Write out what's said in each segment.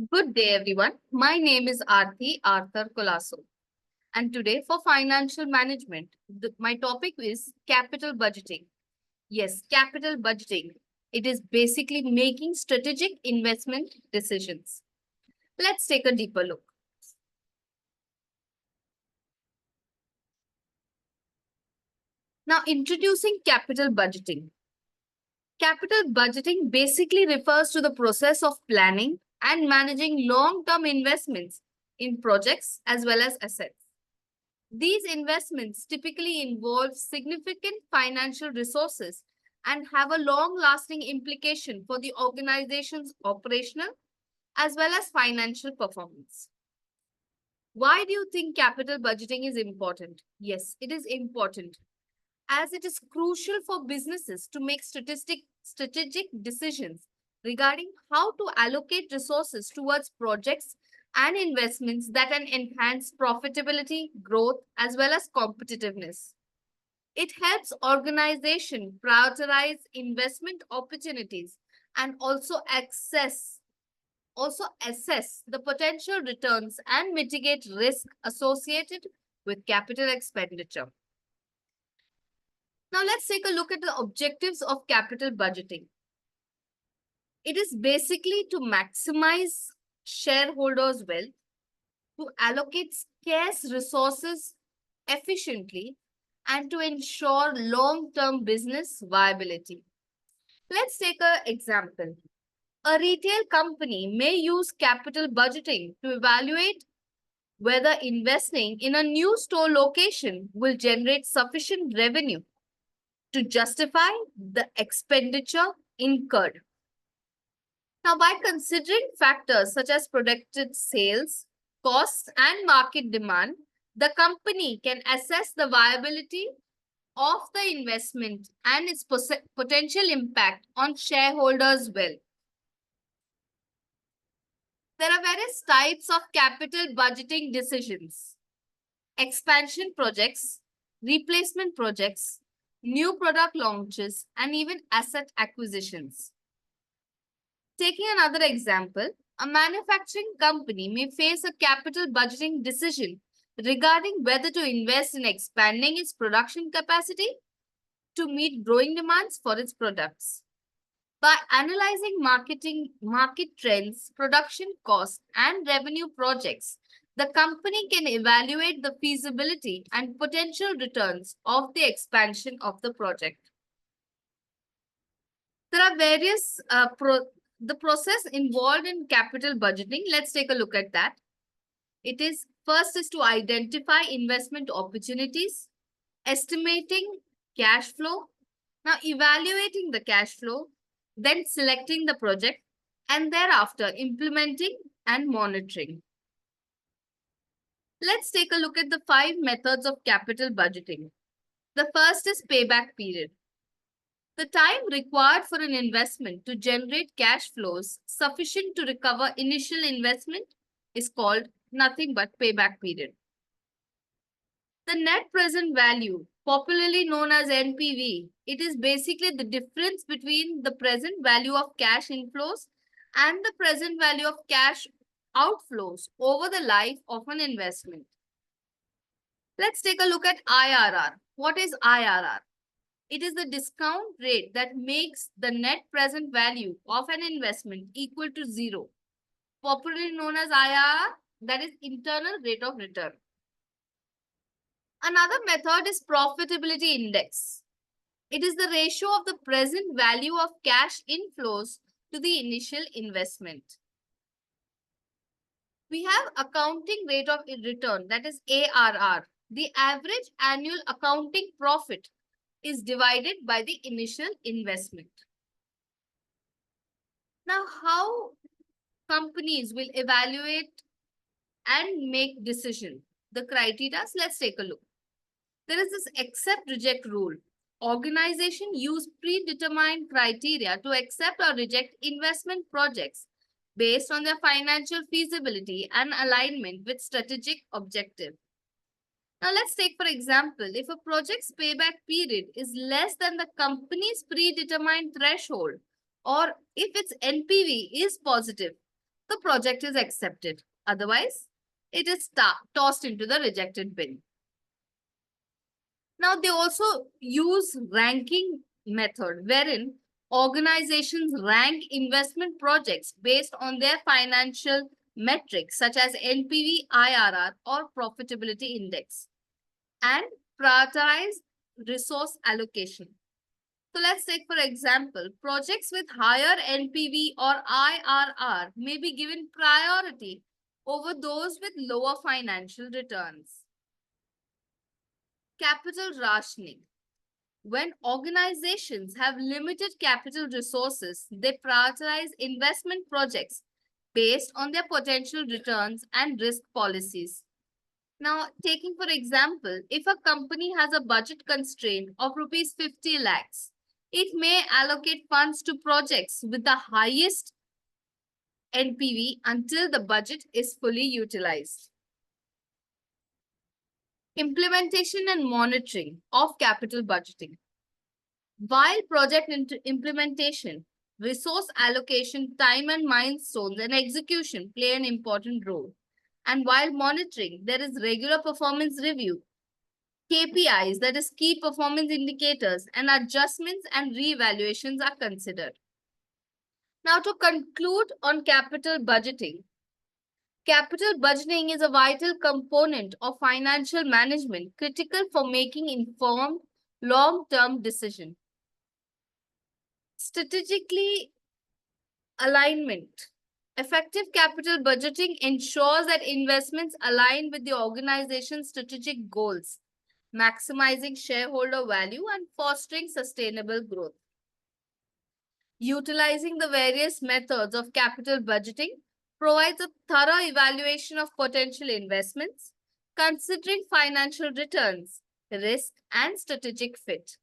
Good day, everyone. My name is Aarthi Arthur Colasso, and today for financial management, my topic is capital budgeting. Yes, capital budgeting. It is basically making strategic investment decisions. Let's take a deeper look. Now, introducing capital budgeting. Capital budgeting basically refers to the process of planning and managing long-term investments in projects as well as assets. These investments typically involve significant financial resources and have a long lasting implication for the organization's operational as well as financial performance. Why do you think capital budgeting is important? Yes, it is important as it is crucial for businesses to make strategic decisions regarding how to allocate resources towards projects and investments that can enhance profitability, growth, as well as competitiveness. It helps organization prioritize investment opportunities and also assess the potential returns and mitigate risk associated with capital expenditure. Now let's take a look at the objectives of capital budgeting. It is basically to maximize shareholders' wealth, to allocate scarce resources efficiently, and to ensure long-term business viability. Let's take an example. A retail company may use capital budgeting to evaluate whether investing in a new store location will generate sufficient revenue to justify the expenditure incurred. Now, by considering factors such as projected sales, costs, and market demand, the company can assess the viability of the investment and its potential impact on shareholders' wealth. There are various types of capital budgeting decisions: expansion projects, replacement projects, new product launches, and even asset acquisitions. Taking another example, a manufacturing company may face a capital budgeting decision regarding whether to invest in expanding its production capacity to meet growing demands for its products. By analyzing market trends, production costs, and revenue projects, the company can evaluate the feasibility and potential returns of the expansion of the project. There are various the process involved in capital budgeting. Let's take a look at that. It is first is to identify investment opportunities, estimating cash flow, now evaluating the cash flow, then selecting the project, and thereafter implementing and monitoring. Let's take a look at the 5 methods of capital budgeting. The first is payback period. The time required for an investment to generate cash flows sufficient to recover initial investment is called nothing but payback period. The net present value, popularly known as NPV, it is basically the difference between the present value of cash inflows and the present value of cash outflows over the life of an investment. Let's take a look at IRR. What is IRR? It is the discount rate that makes the net present value of an investment equal to 0, popularly known as IRR, that is internal rate of return. Another method is profitability index. It is the ratio of the present value of cash inflows to the initial investment. We have accounting rate of return, that is ARR. The average annual accounting profit is divided by the initial investment. Now, how companies will evaluate and make decision? The criteria, let's take a look. There is this accept reject rule. Organization use predetermined criteria to accept or reject investment projects based on their financial feasibility and alignment with strategic objective. Now let's take for example, if a project's payback period is less than the company's predetermined threshold, or if its NPV is positive, the project is accepted. Otherwise, it is tossed into the rejected bin. Now, they also use ranking method wherein organizations rank investment projects based on their financial metrics such as NPV, IRR or profitability index and prioritize resource allocation. So let's take for example, projects with higher NPV or IRR may be given priority over those with lower financial returns. Capital rationing. When organizations have limited capital resources, they prioritize investment projects based on their potential returns and risk policies. Now, taking for example, if a company has a budget constraint of rupees 50 lakhs, it may allocate funds to projects with the highest NPV until the budget is fully utilized. Implementation and monitoring of capital budgeting. While project implementation, resource allocation, time and milestones and execution play an important role. And while monitoring, there is regular performance review, KPIs, that is key performance indicators, and adjustments and reevaluations are considered. Now, to conclude on capital budgeting, capital budgeting is a vital component of financial management, critical for making informed long-term decisions. Strategically alignment. Effective capital budgeting ensures that investments align with the organization's strategic goals, maximizing shareholder value and fostering sustainable growth. Utilizing the various methods of capital budgeting provides a thorough evaluation of potential investments, considering financial returns, risk, and strategic fit.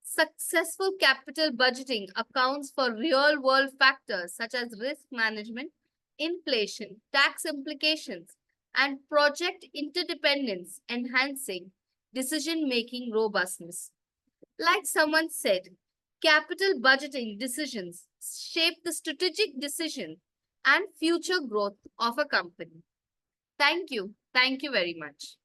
Successful capital budgeting accounts for real-world factors such as risk management, inflation, tax implications, and project interdependence, enhancing decision-making robustness. Like someone said, capital budgeting decisions shape the strategic decision and future growth of a company. Thank you. Thank you very much.